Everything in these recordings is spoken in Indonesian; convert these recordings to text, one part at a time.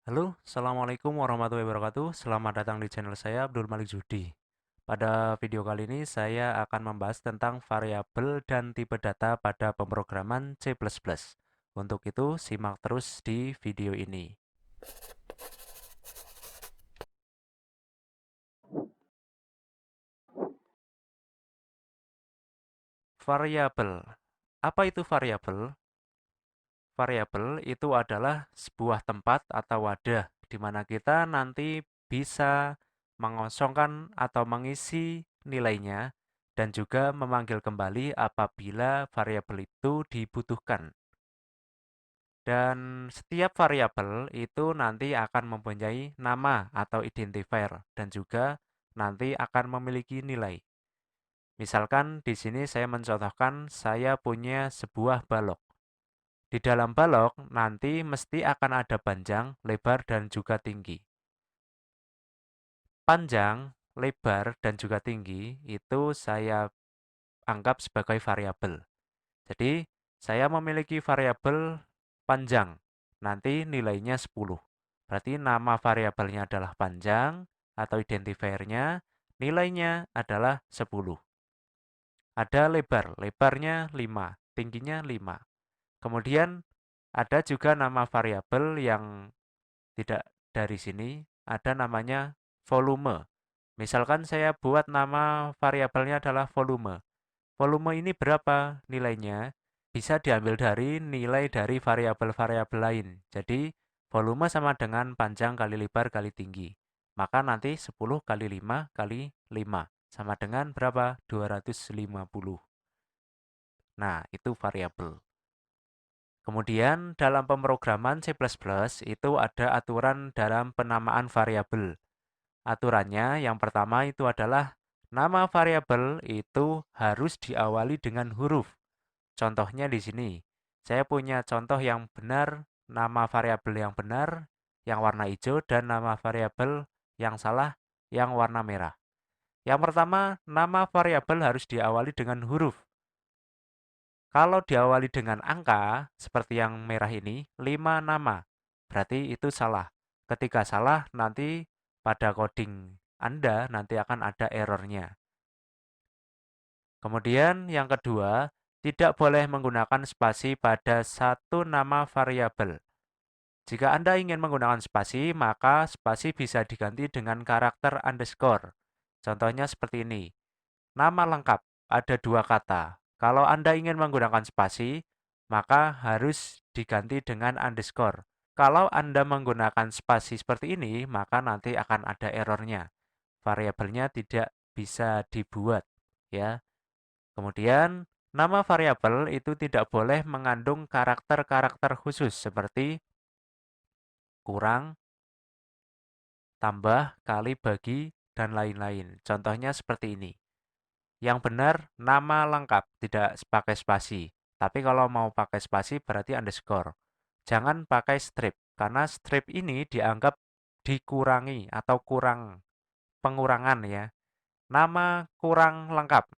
Halo, Assalamualaikum warahmatullahi wabarakatuh. Selamat datang di channel saya, Abdul Malik Judi. Pada video kali ini, saya akan membahas tentang variabel dan tipe data pada pemrograman C++. Untuk itu, simak terus di video ini. Variabel. Apa itu variabel? Variabel itu adalah sebuah tempat atau wadah di mana kita nanti bisa mengosongkan atau mengisi nilainya dan juga memanggil kembali apabila variabel itu dibutuhkan. Dan setiap variabel itu nanti akan mempunyai nama atau identifier dan juga nanti akan memiliki nilai. Misalkan di sini saya mencontohkan saya punya sebuah balok. Di dalam balok nanti mesti akan ada panjang, lebar, dan juga tinggi. Panjang, lebar, dan juga tinggi itu saya anggap sebagai variabel. Jadi, saya memiliki variabel panjang. Nanti nilainya 10. Berarti nama variabelnya adalah panjang atau identifiernya, nilainya adalah 10. Ada lebar, lebarnya 5, tingginya 5. Kemudian ada juga nama variabel yang tidak dari sini, ada namanya volume. Misalkan saya buat nama variabelnya adalah volume. Volume ini berapa nilainya? Bisa diambil dari nilai dari variabel-variabel lain. Jadi, volume sama dengan panjang kali lebar kali tinggi. Maka nanti 10 kali 5 kali 5. Sama dengan berapa? 250. Nah, itu variabel. Kemudian dalam pemrograman C++ itu ada aturan dalam penamaan variabel. Aturannya yang pertama itu adalah nama variabel itu harus diawali dengan huruf. Contohnya di sini. Saya punya contoh yang benar, nama variabel yang benar yang warna hijau dan nama variabel yang salah yang warna merah. Yang pertama, nama variabel harus diawali dengan huruf. Kalau diawali dengan angka, seperti yang merah ini, 5 nama. Berarti itu salah. Ketika salah, nanti pada coding Anda nanti akan ada errornya. Kemudian yang kedua, tidak boleh menggunakan spasi pada satu nama variabel. Jika Anda ingin menggunakan spasi, maka spasi bisa diganti dengan karakter underscore. Contohnya seperti ini. Nama lengkap, ada dua kata. Kalau Anda ingin menggunakan spasi, maka harus diganti dengan underscore. Kalau Anda menggunakan spasi seperti ini, maka nanti akan ada errornya. Variabelnya tidak bisa dibuat, ya. Kemudian, nama variabel itu tidak boleh mengandung karakter-karakter khusus seperti kurang, tambah, kali, bagi, dan lain-lain. Contohnya seperti ini. Yang benar nama lengkap, tidak pakai spasi. Tapi kalau mau pakai spasi berarti underscore. Jangan pakai strip, karena strip ini dianggap dikurangi atau kurang, pengurangan ya. Nama kurang lengkap.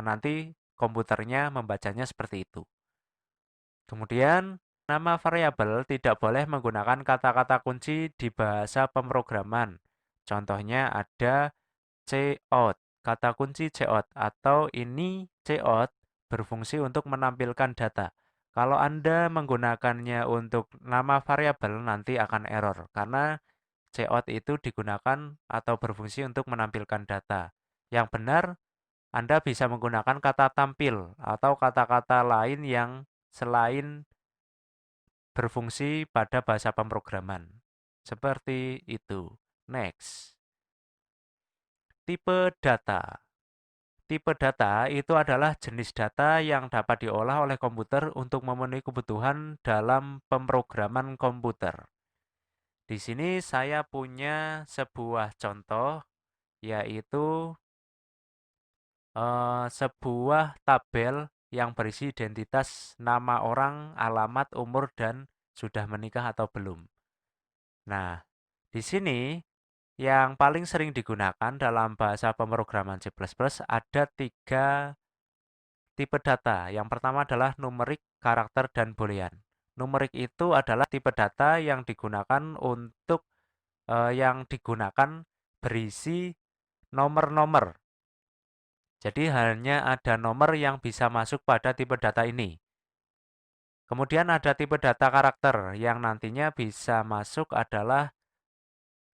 Nanti komputernya membacanya seperti itu. Kemudian, nama variabel tidak boleh menggunakan kata-kata kunci di bahasa pemrograman. Contohnya ada cout, kata kunci cout, atau ini cout berfungsi untuk menampilkan data. Kalau Anda menggunakannya untuk nama variabel nanti akan error karena cout itu digunakan atau berfungsi untuk menampilkan data. Yang benar, Anda bisa menggunakan kata tampil atau kata-kata lain yang selain berfungsi pada bahasa pemrograman. Seperti itu. Next. Tipe data. Tipe data itu adalah jenis data yang dapat diolah oleh komputer untuk memenuhi kebutuhan dalam pemrograman komputer. Di sini saya punya sebuah contoh, yaitu sebuah tabel yang berisi identitas nama orang, alamat, umur, dan sudah menikah atau belum. Nah, di sini yang paling sering digunakan dalam bahasa pemrograman C++ ada tiga tipe data. Yang pertama adalah numerik, karakter, dan boolean. Numerik itu adalah tipe data yang digunakan berisi nomor-nomor. Jadi hanya ada nomor yang bisa masuk pada tipe data ini. Kemudian ada tipe data karakter yang nantinya bisa masuk adalah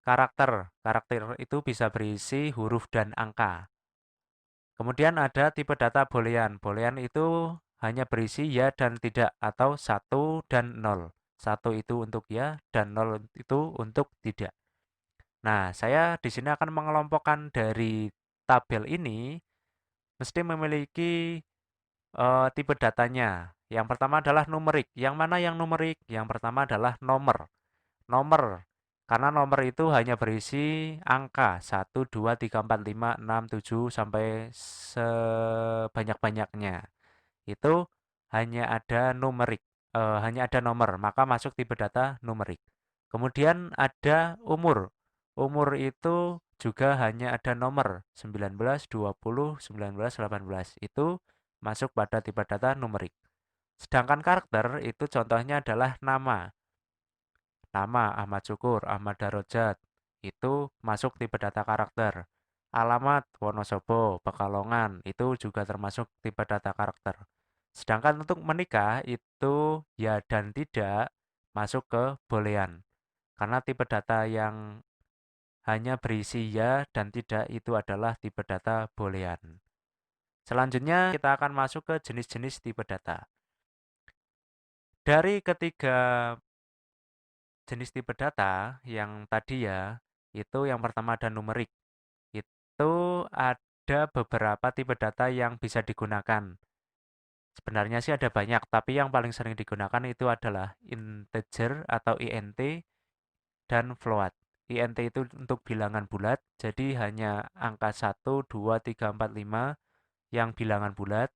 karakter. Karakter itu bisa berisi huruf dan angka. Kemudian ada tipe data boolean. Boolean itu hanya berisi ya dan tidak atau 1 dan 0. 1 itu untuk ya dan 0 itu untuk tidak. Nah, saya di sini akan mengelompokkan dari tabel ini mesti memiliki tipe datanya. Yang pertama adalah numerik. Yang mana yang numerik? Yang pertama adalah nomor. Nomor. Karena nomor itu hanya berisi angka 1, 2, 3, 4, 5, 6, 7 sampai sebanyak-banyaknya. Itu hanya ada numerik, hanya ada nomor, maka masuk tipe data numerik. Kemudian ada umur. Umur itu juga hanya ada nomor 19, 20, 19, 18. Itu masuk pada tipe data numerik. Sedangkan karakter itu contohnya adalah nama. Nama Ahmad Syukur, Ahmad Darojat. Itu masuk tipe data karakter. Alamat Wonosobo, Pekalongan. Itu juga termasuk tipe data karakter. Sedangkan untuk menikah itu ya dan tidak masuk ke boolean. Karena tipe data yang hanya berisi ya dan tidak itu adalah tipe data boolean. Selanjutnya kita akan masuk ke jenis-jenis tipe data. Dari ketiga jenis tipe data yang tadi ya, itu yang pertama ada numerik. Itu ada beberapa tipe data yang bisa digunakan. Sebenarnya sih ada banyak, tapi yang paling sering digunakan itu adalah integer atau int dan float. Int itu untuk bilangan bulat, jadi hanya angka 1, 2, 3, 4, 5 yang bilangan bulat.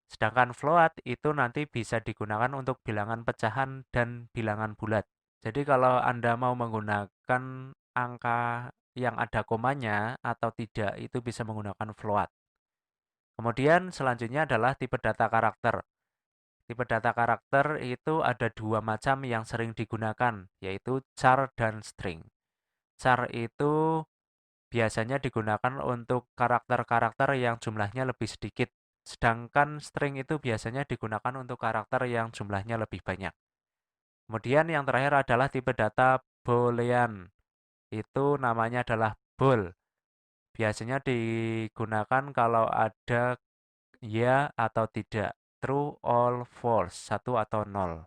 Sedangkan float itu nanti bisa digunakan untuk bilangan pecahan dan bilangan bulat. Jadi kalau Anda mau menggunakan angka yang ada komanya atau tidak, itu bisa menggunakan float. Kemudian selanjutnya adalah tipe data karakter. Tipe data karakter itu ada dua macam yang sering digunakan, yaitu char dan string. Char itu biasanya digunakan untuk karakter-karakter yang jumlahnya lebih sedikit, sedangkan string itu biasanya digunakan untuk karakter yang jumlahnya lebih banyak. Kemudian yang terakhir adalah tipe data boolean. Itu namanya adalah bool. Biasanya digunakan kalau ada ya atau tidak, true or false, satu atau nol.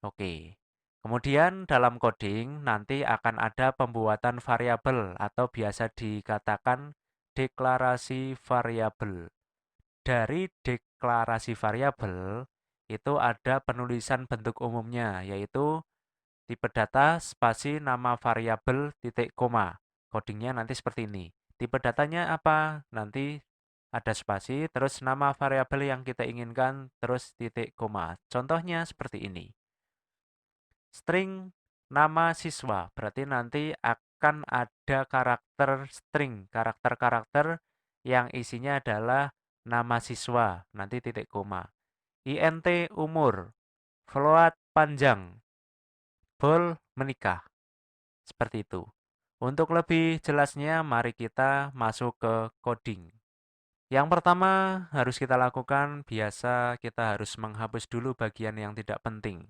Oke. Kemudian dalam coding nanti akan ada pembuatan variabel atau biasa dikatakan deklarasi variabel. Dari deklarasi variabel itu ada penulisan bentuk umumnya, yaitu tipe data spasi nama variabel titik koma. Codingnya nanti seperti ini. Tipe datanya apa? Nanti ada spasi, terus nama variabel yang kita inginkan, terus titik koma. Contohnya seperti ini. String nama siswa, berarti nanti akan ada karakter string, karakter-karakter yang isinya adalah nama siswa, nanti titik koma. INT umur, float panjang, bool menikah. Seperti itu. Untuk lebih jelasnya, mari kita masuk ke coding. Yang pertama harus kita lakukan, biasa kita harus menghapus dulu bagian yang tidak penting.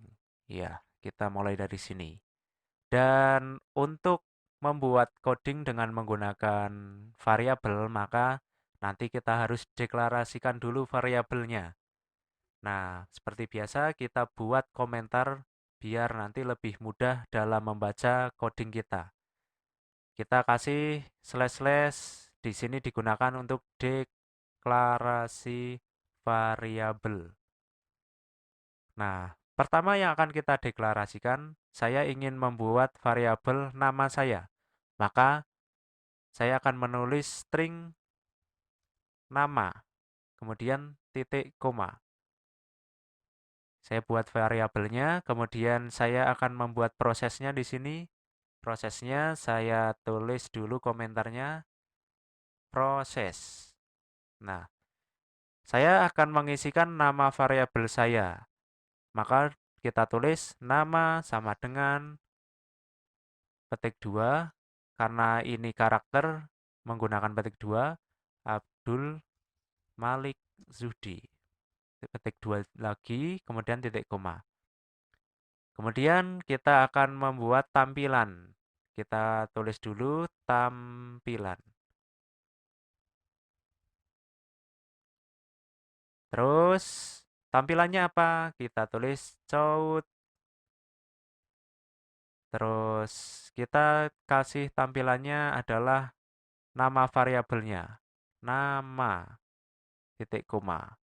Ya, kita mulai dari sini. Dan untuk membuat coding dengan menggunakan variabel, maka nanti kita harus deklarasikan dulu variabelnya. Nah, seperti biasa kita buat komentar biar nanti lebih mudah dalam membaca coding kita. Kita kasih slash/slash di sini digunakan untuk deklarasi variabel. Nah, pertama yang akan kita deklarasikan, saya ingin membuat variabel nama saya. Maka saya akan menulis string nama, kemudian titik koma. Saya buat variabelnya, kemudian saya akan membuat prosesnya di sini. Prosesnya saya tulis dulu komentarnya proses. Nah, saya akan mengisikan nama variabel saya. Maka kita tulis nama sama dengan petik 2, karena ini karakter menggunakan petik 2, Abdul Malik Zuhdi. Petik 2 lagi, kemudian titik koma. Kemudian kita akan membuat tampilan. Kita tulis dulu tampilan. Terus tampilannya apa? Kita tulis Cout. Terus kita kasih tampilannya adalah nama variabelnya. Nama titik koma.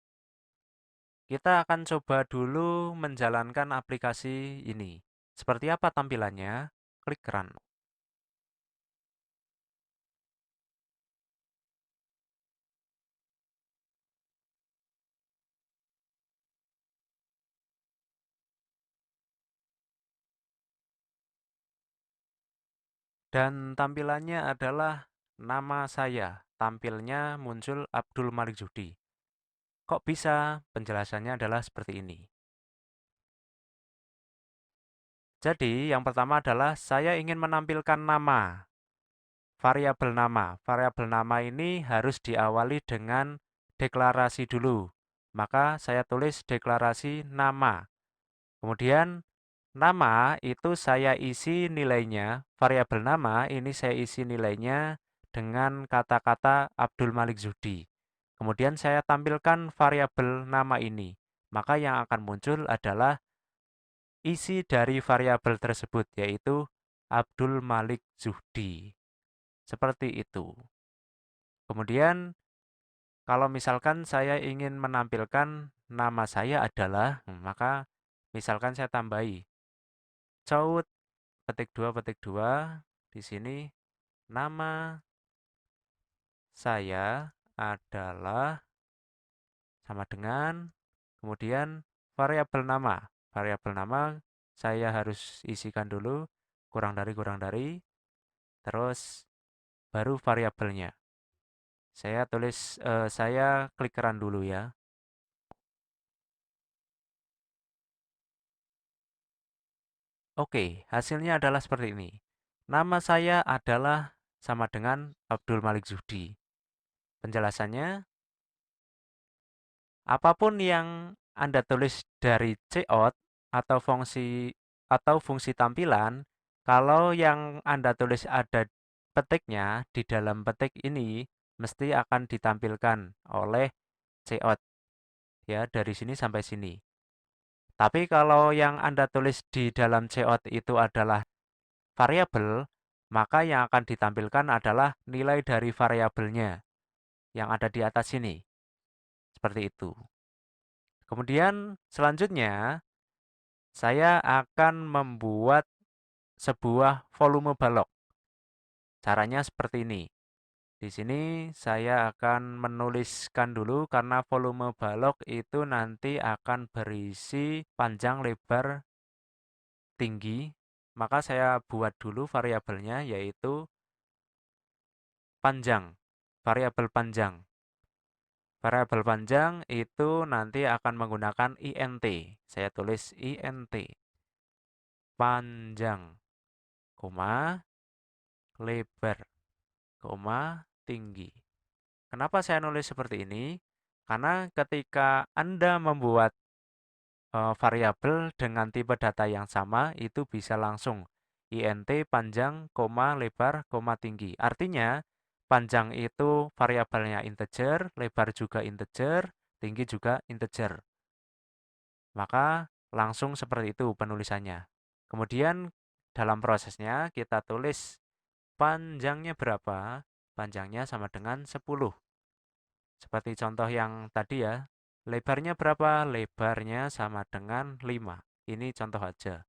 Kita akan coba dulu menjalankan aplikasi ini. Seperti apa tampilannya? Klik Run. Dan tampilannya adalah nama saya. Tampilnya muncul Abdul Malik Zuhdi. Kok bisa? Penjelasannya adalah seperti ini. Jadi, yang pertama adalah saya ingin menampilkan nama, variabel nama. Variabel nama ini harus diawali dengan deklarasi dulu. Maka saya tulis deklarasi nama. Kemudian nama itu saya isi nilainya, variabel nama ini saya isi nilainya dengan kata-kata Abdul Malik Zuhdi. Kemudian saya tampilkan variabel nama ini. Maka yang akan muncul adalah isi dari variabel tersebut, yaitu Abdul Malik Zuhdi. Seperti itu. Kemudian kalau misalkan saya ingin menampilkan nama saya adalah, maka misalkan saya tambahi Cout petik 2 di sini nama saya adalah sama dengan kemudian variabel nama. Variabel nama saya harus isikan dulu kurang dari terus baru variabelnya. Saya klik run dulu ya. Oke, hasilnya adalah seperti ini. Nama saya adalah sama dengan Abdul Malik Zuhdi. Penjelasannya, apapun yang Anda tulis dari cout atau fungsi tampilan, kalau yang Anda tulis ada petiknya di dalam petik ini mesti akan ditampilkan oleh cout ya dari sini sampai sini. Tapi kalau yang Anda tulis di dalam cout itu adalah variabel, maka yang akan ditampilkan adalah nilai dari variabelnya yang ada di atas sini. Seperti itu. Kemudian selanjutnya, saya akan membuat sebuah volume balok. Caranya seperti ini. Di sini saya akan menuliskan dulu karena volume balok itu nanti akan berisi panjang, lebar, tinggi. Maka saya buat dulu variabelnya yaitu panjang. Variabel panjang. Variabel panjang itu nanti akan menggunakan int. Saya tulis int. Panjang, koma, lebar, koma, tinggi. Kenapa saya nulis seperti ini? Karena ketika Anda membuat variabel dengan tipe data yang sama, itu bisa langsung int panjang, koma, lebar, koma, tinggi. Artinya, panjang itu variabelnya integer, lebar juga integer, tinggi juga integer. Maka langsung seperti itu penulisannya. Kemudian dalam prosesnya kita tulis panjangnya berapa? Panjangnya sama dengan 10. Seperti contoh yang tadi ya. Lebarnya berapa? Lebarnya sama dengan 5. Ini contoh aja.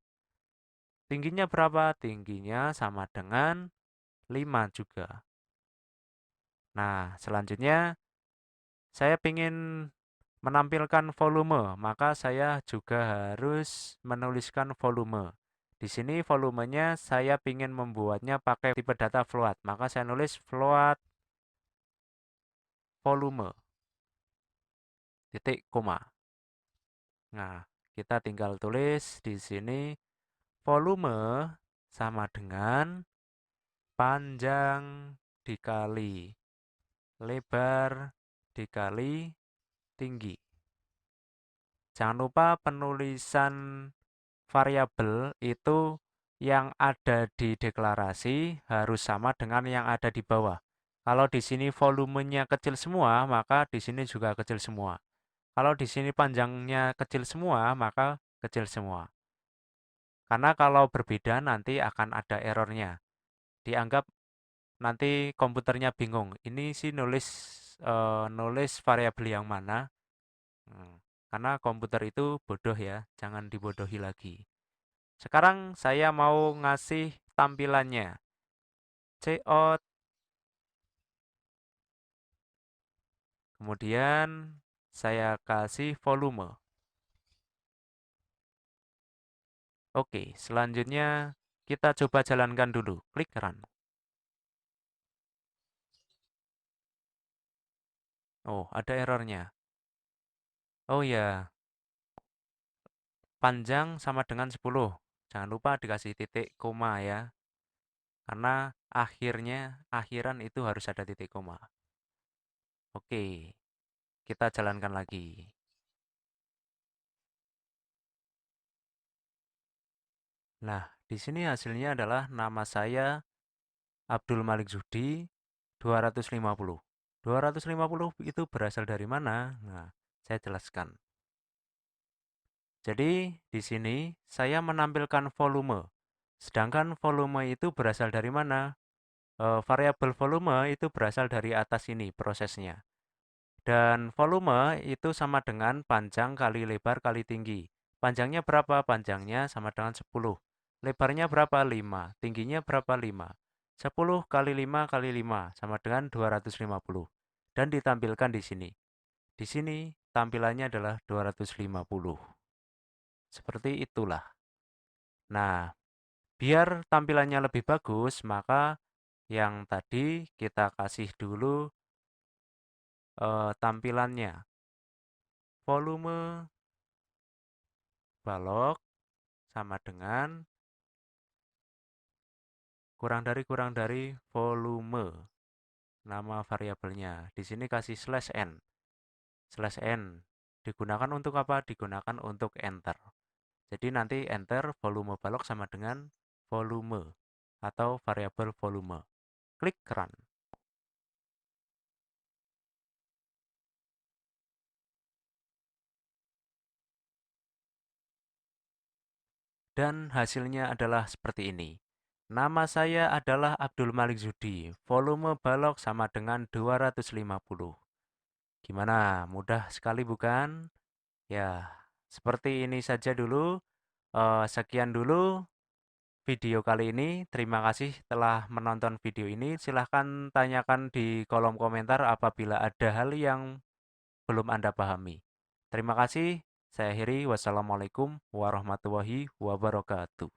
Tingginya berapa? Tingginya sama dengan 5 juga. Nah, selanjutnya saya ingin menampilkan volume, maka saya juga harus menuliskan volume. Di sini volumenya saya ingin membuatnya pakai tipe data float, maka saya nulis float volume, titik koma. Nah, kita tinggal tulis di sini volume sama dengan panjang dikali lebar dikali tinggi. Jangan lupa penulisan variabel itu yang ada di deklarasi harus sama dengan yang ada di bawah. Kalau di sini volumenya kecil semua, maka di sini juga kecil semua. Kalau di sini panjangnya kecil semua, maka kecil semua. Karena kalau berbeda nanti akan ada errornya. Dianggap nanti komputernya bingung. Ini sih nulis variabel yang mana? Karena komputer itu bodoh ya, jangan dibodohi lagi. Sekarang saya mau ngasih tampilannya. Cout, kemudian saya kasih volume. Oke, selanjutnya kita coba jalankan dulu. Klik run. Oh, ada errornya. Oh ya, panjang sama dengan 10. Jangan lupa dikasih titik koma ya. Karena akhiran itu harus ada titik koma. Oke, kita jalankan lagi. Nah, di sini hasilnya adalah nama saya Abdul Malik Zudi 250. 250 itu berasal dari mana? Nah, saya jelaskan. Jadi, di sini saya menampilkan volume. Sedangkan volume itu berasal dari mana? Variabel volume itu berasal dari atas ini prosesnya. Dan volume itu sama dengan panjang kali lebar kali tinggi. Panjangnya berapa? Panjangnya sama dengan 10. Lebarnya berapa? 5. Tingginya berapa? 5. 10 kali 5 kali 5 sama dengan 250. Dan ditampilkan di sini. Di sini tampilannya adalah 250. Seperti itulah. Nah, biar tampilannya lebih bagus, maka yang tadi kita kasih dulu tampilannya. Volume balok sama dengan kurang dari volume. Nama variabelnya. Di sini kasih slash n. Slash n digunakan untuk apa? Digunakan untuk enter. Jadi nanti enter volume balok sama dengan volume atau variabel volume. Klik run. Dan hasilnya adalah seperti ini. Nama saya adalah Abdul Malik Zudi. Volume balok sama dengan 250. Gimana? Mudah sekali bukan? Ya, seperti ini saja dulu. Sekian dulu video kali ini. Terima kasih telah menonton video ini. Silahkan tanyakan di kolom komentar apabila ada hal yang belum Anda pahami. Terima kasih. Saya akhiri. Wassalamualaikum warahmatullahi wabarakatuh.